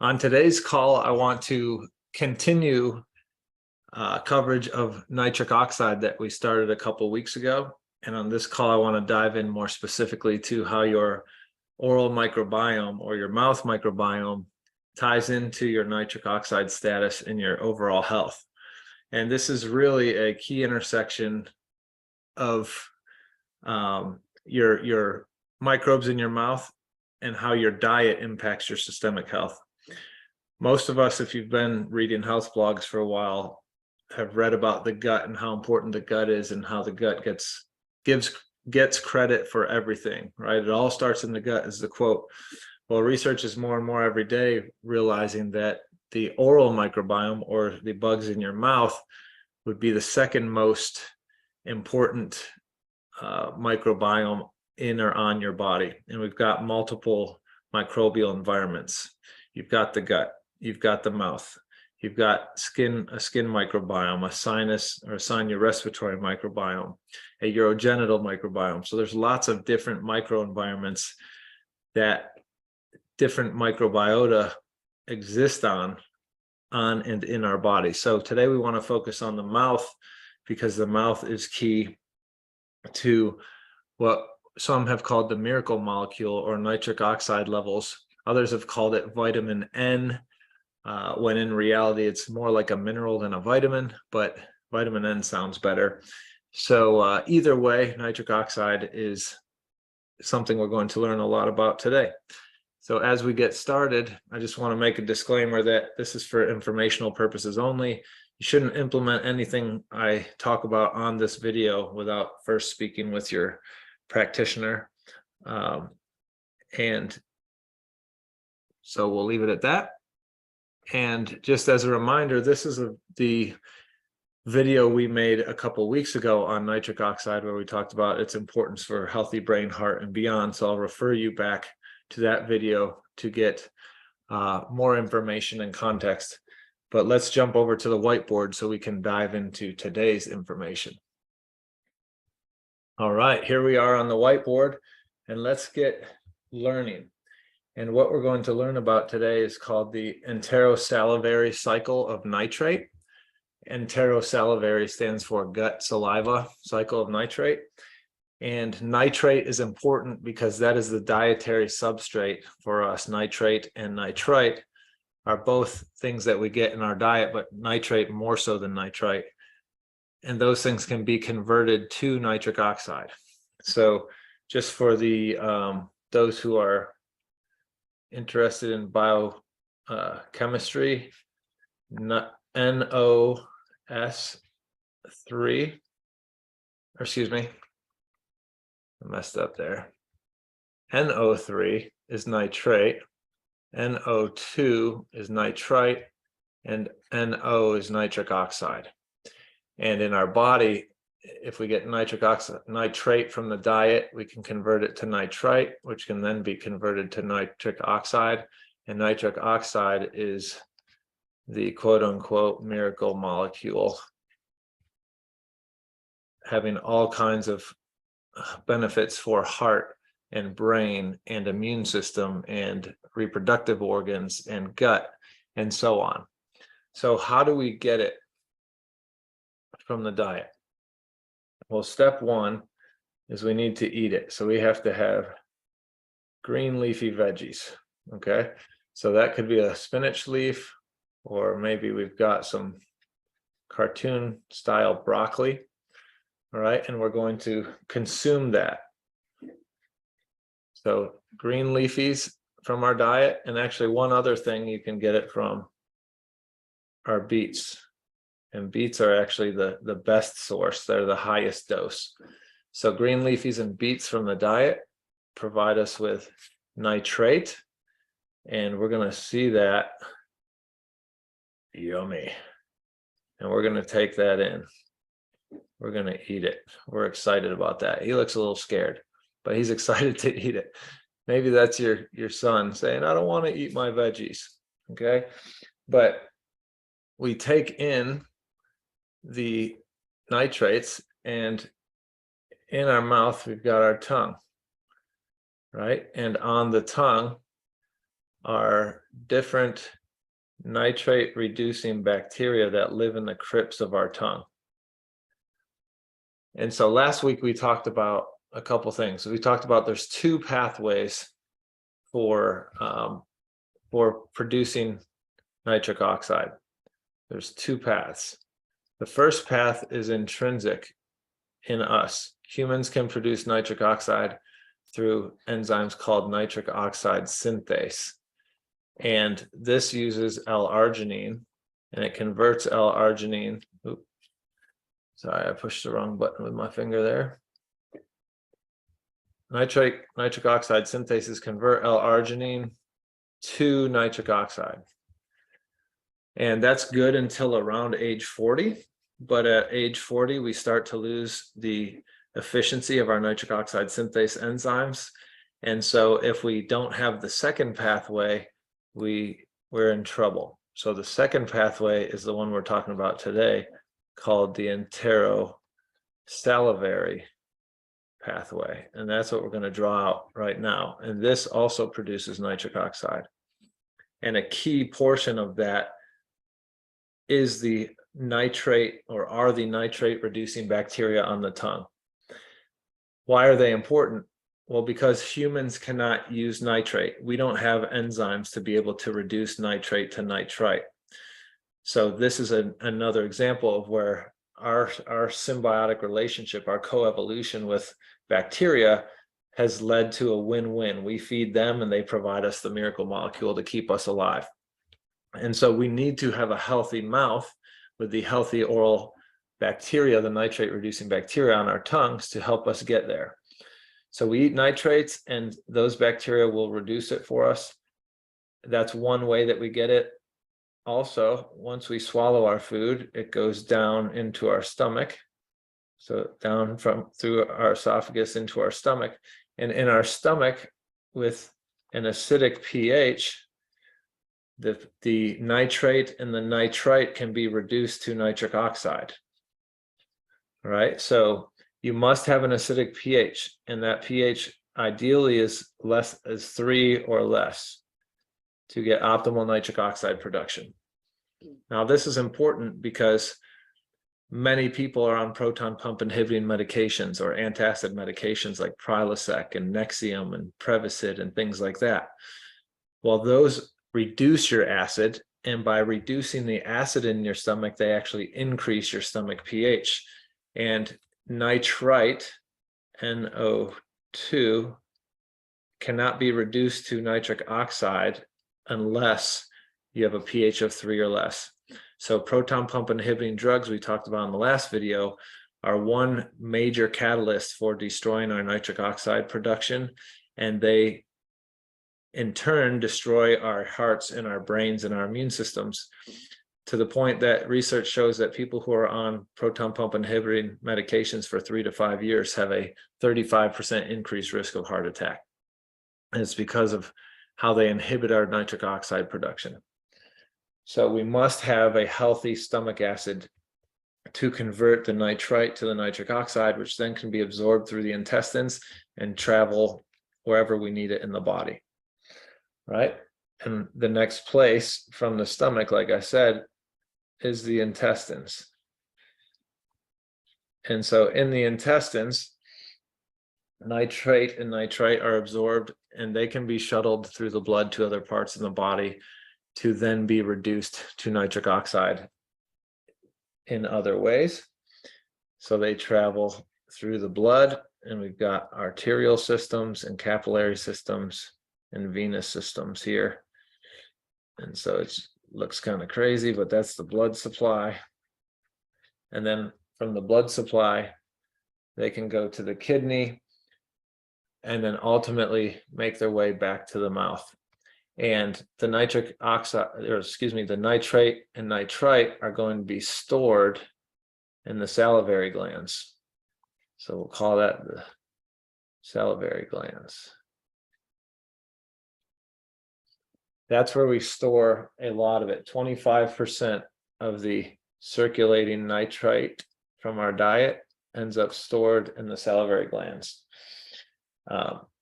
On today's call, I want to continue coverage of nitric oxide that we started a couple weeks ago. And on this call, I want to dive in more specifically to how your oral microbiome or your mouth microbiome ties into your nitric oxide status and your overall health. And this is really a key intersection of your microbes in your mouth and how your diet impacts your systemic health. Most of us, if you've been reading health blogs for a while, have read about the gut and how important the gut is and how the gut gets credit for everything, right? It all starts in the gut is the quote. Well, research is more and more every day realizing that the oral microbiome, or the bugs in your mouth, would be the second most important microbiome in or on your body. And we've got multiple microbial environments. You've got the gut, you've got the mouth, you've got a skin microbiome, a sinus or a sinurespiratory microbiome, a urogenital microbiome. So there's lots of different microenvironments that different microbiota exist on and in our body. So today we want to focus on the mouth, because the mouth is key to what some have called the miracle molecule or nitric oxide levels. Others have called it vitamin N, when in reality it's more like a mineral than a vitamin, but vitamin N sounds better. So either way, nitric oxide is something we're going to learn a lot about today. So as we get started, I just want to make a disclaimer that this is for informational purposes only. You shouldn't implement anything I talk about on this video without first speaking with your practitioner. And so we'll leave it at that. And just as a reminder, this is the video we made a couple weeks ago on nitric oxide, where we talked about its importance for healthy brain, heart, and beyond. So I'll refer you back to that video to get more information and context. But let's jump over to the whiteboard so we can dive into today's information. All right, here we are on the whiteboard, and let's get learning. And what we're going to learn about today is called the enterosalivary cycle of nitrate. Enterosalivary stands for gut saliva cycle of nitrate. And nitrate is important because that is the dietary substrate for us. Nitrate and nitrite are both things that we get in our diet, but nitrate more so than nitrite. And those things can be converted to nitric oxide. So just for the those who are interested in biochemistry, NO3, or excuse me, I messed up there. NO3 is nitrate, NO2 is nitrite, and NO is nitric oxide. And in our body, if we get nitrate from the diet, we can convert it to nitrite, which can then be converted to nitric oxide. And nitric oxide is the quote unquote miracle molecule, having all kinds of benefits for heart and brain and immune system and reproductive organs and gut and so on. So how do we get it from the diet? Well, step one is we need to eat it. So we have to have green leafy veggies. Okay, so that could be a spinach leaf, or maybe we've got some cartoon style broccoli. All right, and we're going to consume that. So green leafies from our diet, and actually one other thing you can get it from are beets. And beets are actually the best source. They're the highest dose. So green leafies and beets from the diet provide us with nitrate, and we're going to see that. Yummy. And we're going to take that in. We're going to eat it. We're excited about that. He looks a little scared, but he's excited to eat it. Maybe that's your son saying, I don't want to eat my veggies. Okay. But we take in the nitrates, and in our mouth, we've got our tongue, right? And on the tongue, are different nitrate reducing bacteria that live in the crypts of our tongue. And so last week we talked about a couple things. We talked about there's two pathways for producing nitric oxide. There's two paths. The first path is intrinsic in us. Humans can produce nitric oxide through enzymes called nitric oxide synthase. And this uses L-arginine, and it converts L-arginine. Oops, sorry, I pushed the wrong button with my finger there. Nitric oxide synthases convert L-arginine to nitric oxide. And that's good until around age 40. But at age 40, we start to lose the efficiency of our nitric oxide synthase enzymes. And so if we don't have the second pathway, we're in trouble. So the second pathway is the one we're talking about today, called the enterosalivary pathway. And that's what we're going to draw out right now. And this also produces nitric oxide. And a key portion of that is the nitrate, or are the nitrate reducing bacteria on the tongue. Why are they important? Well, because humans cannot use nitrate. We don't have enzymes to be able to reduce nitrate to nitrite. So this is another example of where our symbiotic relationship, our coevolution with bacteria, has led to a win-win. We feed them and they provide us the miracle molecule to keep us alive. And so we need to have a healthy mouth with the healthy oral bacteria, the nitrate reducing bacteria on our tongues, to help us get there. So we eat nitrates and those bacteria will reduce it for us. That's one way that we get it. Also, once we swallow our food, it goes down into our stomach. So down through our esophagus into our stomach. And in our stomach, with an acidic pH, the nitrate and the nitrite can be reduced to nitric oxide. All right, so you must have an acidic pH, and that pH ideally is 3 or less to get optimal nitric oxide production. Now, this is important because many people are on proton pump inhibiting medications or antacid medications like Prilosec and Nexium and Prevacid and things like that. Well, those reduce your acid, and by reducing the acid in your stomach, they actually increase your stomach pH. And nitrite, NO2, cannot be reduced to nitric oxide unless you have a pH of 3 or less. So proton pump inhibiting drugs we talked about in the last video are one major catalyst for destroying our nitric oxide production, and they in turn destroy our hearts and our brains and our immune systems, to the point that research shows that people who are on proton pump inhibiting medications for 3 to 5 years have a 35% increased risk of heart attack. And it's because of how they inhibit our nitric oxide production. So we must have a healthy stomach acid to convert the nitrite to the nitric oxide, which then can be absorbed through the intestines and travel wherever we need it in the body. Right? And the next place from the stomach, like I said, is the intestines. And so in the intestines, nitrate and nitrite are absorbed, and they can be shuttled through the blood to other parts in the body to then be reduced to nitric oxide in other ways. So they travel through the blood, and we've got arterial systems and capillary systems and venous systems here. And so it looks kind of crazy, but that's the blood supply. And then from the blood supply, they can go to the kidney and then ultimately make their way back to the mouth. And the nitric oxide, or excuse me, the nitrate and nitrite are going to be stored in the salivary glands. So we'll call that the salivary glands. That's where we store a lot of it. 25% of the circulating nitrite from our diet ends up stored in the salivary glands.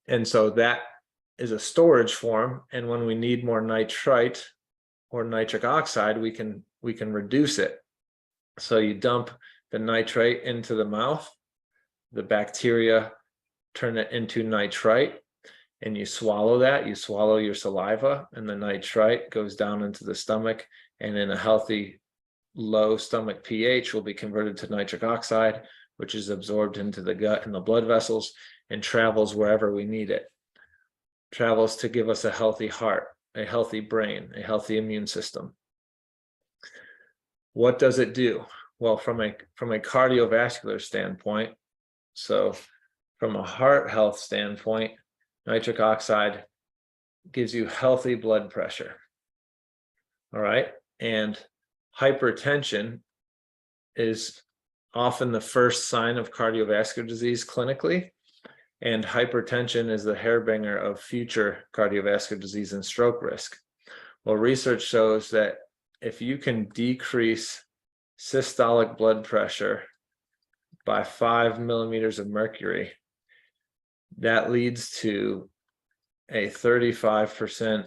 And so that is a storage form, and when we need more nitrite or nitric oxide, we can reduce it. So you dump the nitrate into the mouth, the bacteria turn it into nitrite, and you swallow that, you swallow your saliva, and the nitrite goes down into the stomach, and in a healthy low stomach pH will be converted to nitric oxide, which is absorbed into the gut and the blood vessels and travels wherever we need it. Travels to give us a healthy heart, a healthy brain, a healthy immune system. What does it do? Well, from a cardiovascular standpoint, so from a heart health standpoint, nitric oxide gives you healthy blood pressure. All right. And hypertension is often the first sign of cardiovascular disease clinically. And hypertension is the hairbringer of future cardiovascular disease and stroke risk. Well, research shows that if you can decrease systolic blood pressure by 5 millimeters of mercury, that leads to a 35%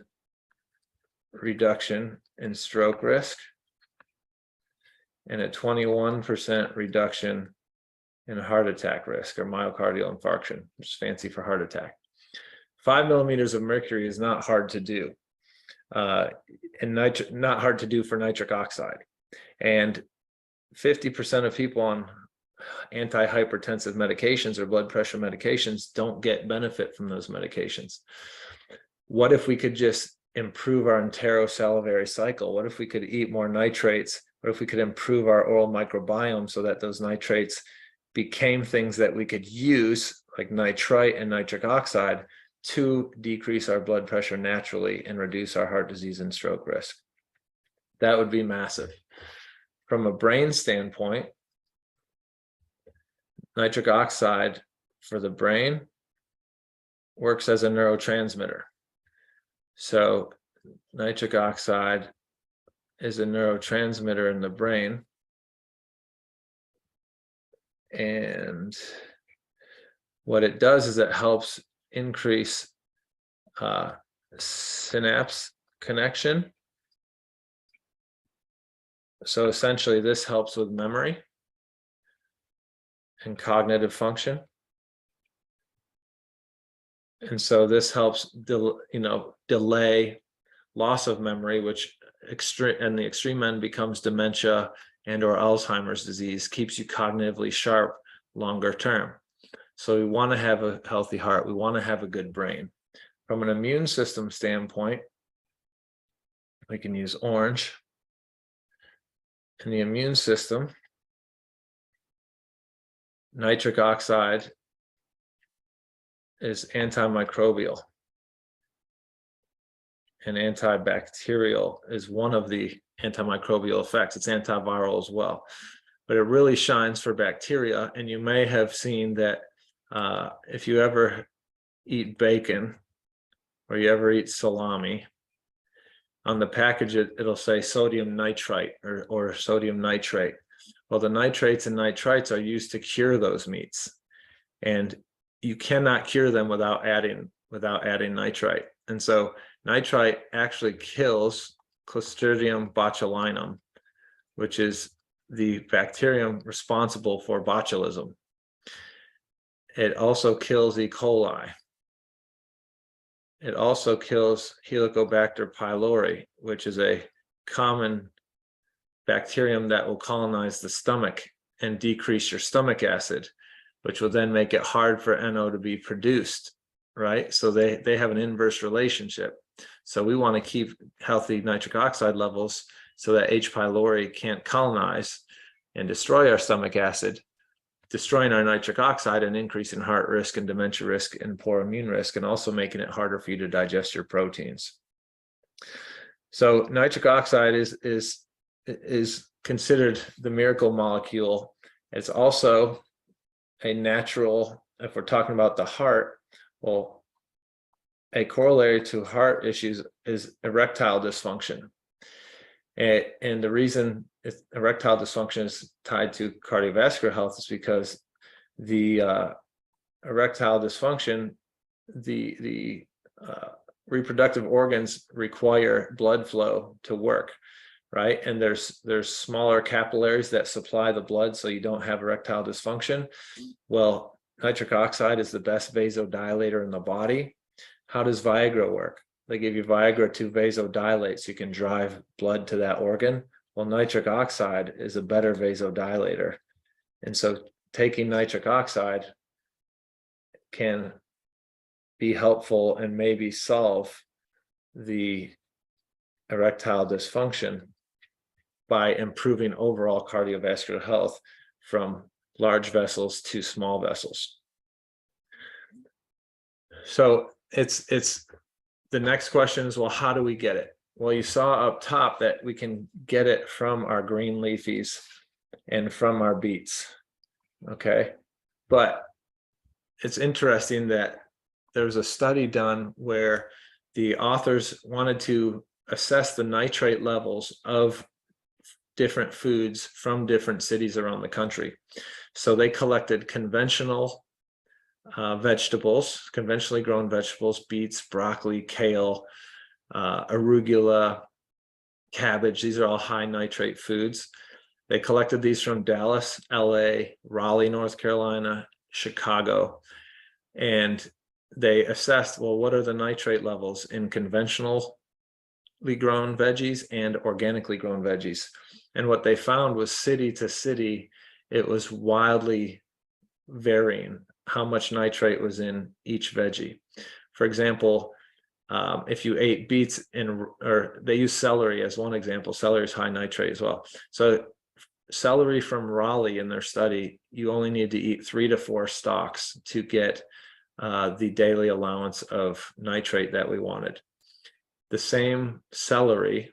reduction in stroke risk and a 21% reduction in heart attack risk, or myocardial infarction, which is fancy for heart attack. 5 millimeters of mercury is not hard to do, and not hard to do for nitric oxide. And 50% of people on antihypertensive medications or blood pressure medications don't get benefit from those medications. What if we could just improve our enterosalivary cycle? What if we could eat more nitrates? What if we could improve our oral microbiome so that those nitrates became things that we could use, like nitrite and nitric oxide, to decrease our blood pressure naturally and reduce our heart disease and stroke risk? That would be massive. From a brain standpoint, nitric oxide for the brain works as a neurotransmitter. So nitric oxide is a neurotransmitter in the brain. And what it does is it helps increase synapse connection. So essentially this helps with memory and cognitive function. And so this helps delay loss of memory, which in the extreme end becomes dementia and or Alzheimer's disease, keeps you cognitively sharp longer term. So we want to have a healthy heart. We want to have a good brain. From an immune system standpoint, we can use orange. In the immune system, nitric oxide is antimicrobial, and antibacterial is one of the antimicrobial effects. It's antiviral as well, but it really shines for bacteria. And you may have seen that if you ever eat bacon or you ever eat salami, on the package it'll say sodium nitrite or sodium nitrate. Well, the nitrates and nitrites are used to cure those meats, and you cannot cure them without adding nitrite. And so nitrite actually kills Clostridium botulinum, which is the bacterium responsible for botulism. It also kills E. coli. It also kills Helicobacter pylori, which is a common bacterium that will colonize the stomach and decrease your stomach acid, which will then make it hard for NO to be produced, right? So they have an inverse relationship. So we want to keep healthy nitric oxide levels so that H. pylori can't colonize and destroy our stomach acid, destroying our nitric oxide and increasing heart risk and dementia risk and poor immune risk, and also making it harder for you to digest your proteins. So nitric oxide is considered the miracle molecule. It's also a natural, if we're talking about the heart, well, a corollary to heart issues is erectile dysfunction. And the reason erectile dysfunction is tied to cardiovascular health is because the erectile dysfunction, the reproductive organs require blood flow to work, right? And there's smaller capillaries that supply the blood so you don't have erectile dysfunction. Well, nitric oxide is the best vasodilator in the body. How does Viagra work? They give you Viagra to vasodilate so you can drive blood to that organ. Well, nitric oxide is a better vasodilator. And so taking nitric oxide can be helpful and maybe solve the erectile dysfunction by improving overall cardiovascular health from large vessels to small vessels. So it's the next question is, well, how do we get it? Well, you saw up top that we can get it from our green leafies and from our beets. Okay, but it's interesting that there was a study done where the authors wanted to assess the nitrate levels of different foods from different cities around the country. So they collected conventional vegetables, conventionally grown vegetables, beets, broccoli, kale, arugula, cabbage. These are all high nitrate foods. They collected these from Dallas, LA, Raleigh, North Carolina, Chicago, and they assessed, well, what are the nitrate levels in conventionally grown veggies and organically grown veggies? And what they found was city to city, it was wildly varying how much nitrate was in each veggie. For example, if you ate beets or they use celery as one example, celery is high nitrate as well. So celery from Raleigh in their study, you only need to eat 3 to 4 stalks to get the daily allowance of nitrate that we wanted. The same celery,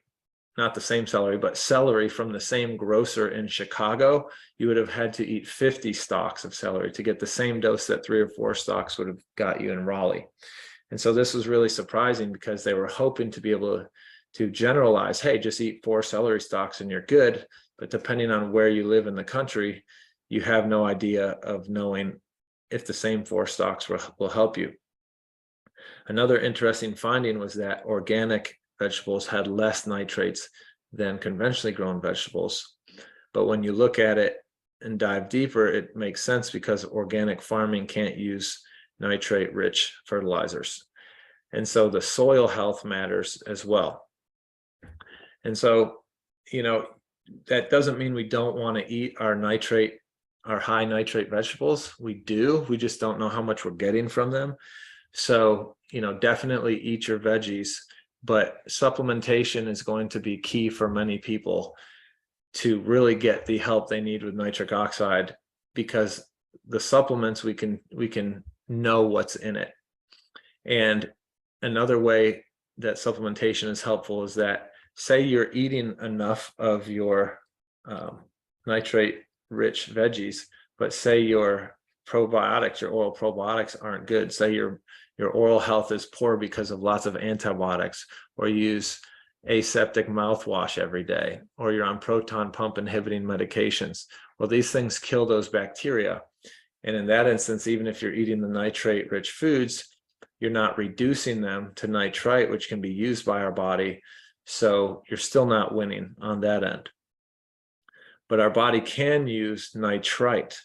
not the same celery, but celery from the same grocer in Chicago, you would have had to eat 50 stalks of celery to get the same dose that 3 or 4 stalks would have got you in Raleigh. And so this was really surprising because they were hoping to be able to generalize, hey, just eat 4 celery stalks and you're good. But depending on where you live in the country, you have no idea of knowing if the same 4 stalks will help you. Another interesting finding was that organic vegetables had less nitrates than conventionally grown vegetables. But when you look at it and dive deeper, it makes sense because organic farming can't use nitrate-rich fertilizers. And so the soil health matters as well. And so, you know, that doesn't mean we don't want to eat our high nitrate vegetables. We do. We just don't know how much we're getting from them. So, you know, definitely eat your veggies, but supplementation is going to be key for many people to really get the help they need with nitric oxide, because the supplements, we can know what's in it. And another way that supplementation is helpful is that, say you're eating enough of your nitrate rich veggies, but say your probiotics, your oral probiotics aren't good. Say your oral health is poor because of lots of antibiotics, or you use aseptic mouthwash every day, or you're on proton pump inhibiting medications. Well, these things kill those bacteria. And in that instance, even if you're eating the nitrate rich foods, you're not reducing them to nitrite, which can be used by our body. So you're still not winning on that end. But our body can use nitrite.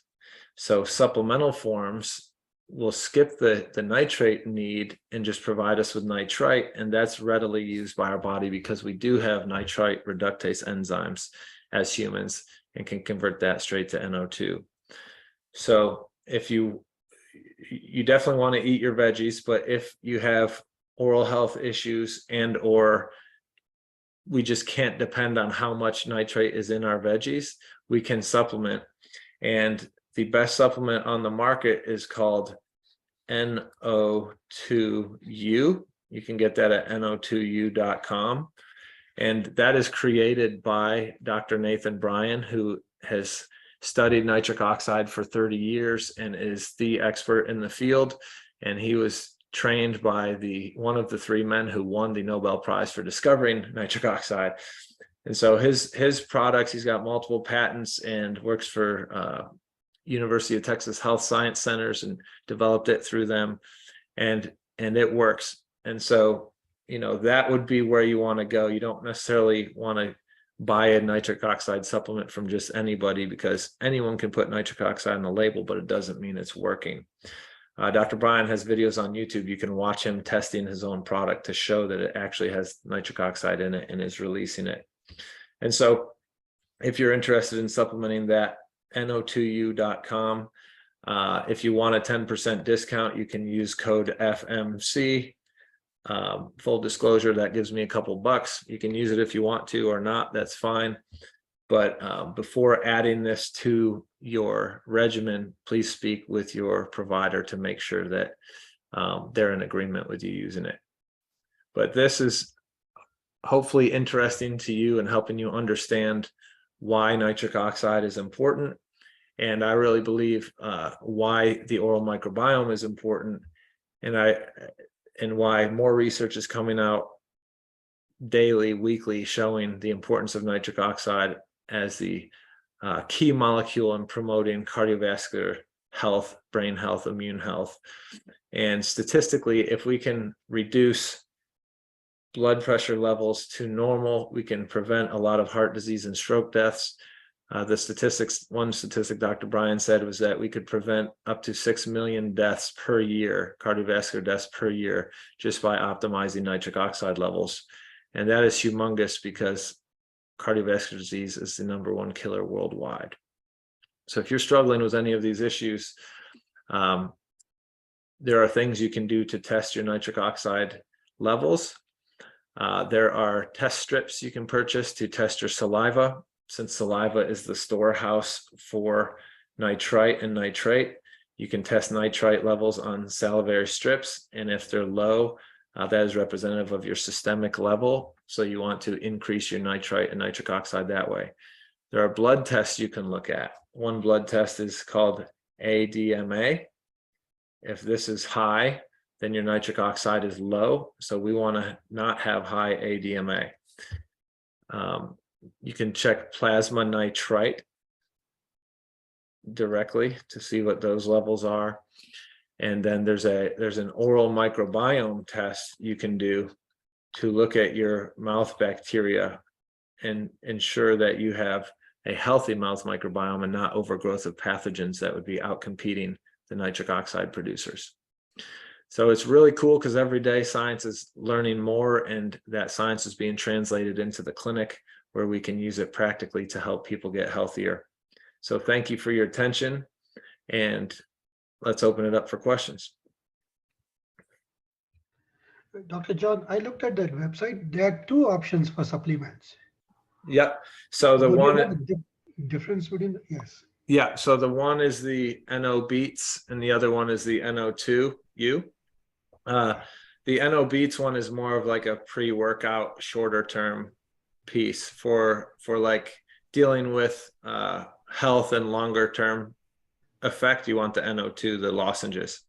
So supplemental forms will skip the nitrate need and just provide us with nitrite. And that's readily used by our body because we do have nitrite reductase enzymes as humans and can convert that straight to NO2. So if you definitely want to eat your veggies, but if you have oral health issues and or we just can't depend on how much nitrate is in our veggies, we can supplement. And the best supplement on the market is called NO2U. You can get that at no2u.com. And that is created by Dr. Nathan Bryan, who has studied nitric oxide for 30 years and is the expert in the field. And he was trained by one of the 3 men who won the Nobel Prize for discovering nitric oxide. And so his products, he's got multiple patents and works for University of Texas Health Science Centers and developed it through them. And it works. And so, you know, that would be where you want to go. You don't necessarily want to buy a nitric oxide supplement from just anybody, because anyone can put nitric oxide on the label, but it doesn't mean it's working. Dr. Brian has videos on YouTube. You can watch him testing his own product to show that it actually has nitric oxide in it and is releasing it. And so if you're interested in supplementing that, no2u.com. If you want a 10% discount, you can use code FMC. Full disclosure, that gives me a couple bucks. You can use it if you want to or not, that's fine. But before adding this to your regimen, please speak with your provider to make sure that they're in agreement with you using it. But this is hopefully interesting to you and helping you understand why nitric oxide is important. And I really believe why the oral microbiome is important, and why more research is coming out daily, weekly, showing the importance of nitric oxide as the key molecule in promoting cardiovascular health, brain health, immune health. And statistically, if we can reduce blood pressure levels to normal, we can prevent a lot of heart disease and stroke deaths. One statistic Dr. Brian said was that we could prevent up to 6 million deaths per year, cardiovascular deaths per year, just by optimizing nitric oxide levels. And that is humongous, because cardiovascular disease is the #1 killer worldwide. So if you're struggling with any of these issues, there are things you can do to test your nitric oxide levels. There are test strips you can purchase to test your saliva, since saliva is the storehouse for nitrite and nitrate. You can test nitrite levels on salivary strips, and if they're low, that is representative of your systemic level. So you want to increase your nitrite and nitric oxide that way. There are blood tests you can look at. One blood test is called ADMA. If this is high, then your nitric oxide is low. So we want to not have high ADMA. You can check plasma nitrite directly to see what those levels are. And then there's an oral microbiome test you can do to look at your mouth bacteria and ensure that you have a healthy mouth microbiome and not overgrowth of pathogens that would be outcompeting the nitric oxide producers. So it's really cool, because every day science is learning more, and that science is being translated into the clinic, where we can use it practically to help people get healthier. So thank you for your attention, and let's open it up for questions. Dr. John, I looked at that website. There are 2 options for supplements. Yep. So the one difference between yes. Yeah. So the one is the NO Beats, and the other one is the NO2U. The NO Beats one is more of like a pre-workout, shorter term piece for like dealing with health and longer term effect. You want the NO2, the lozenges.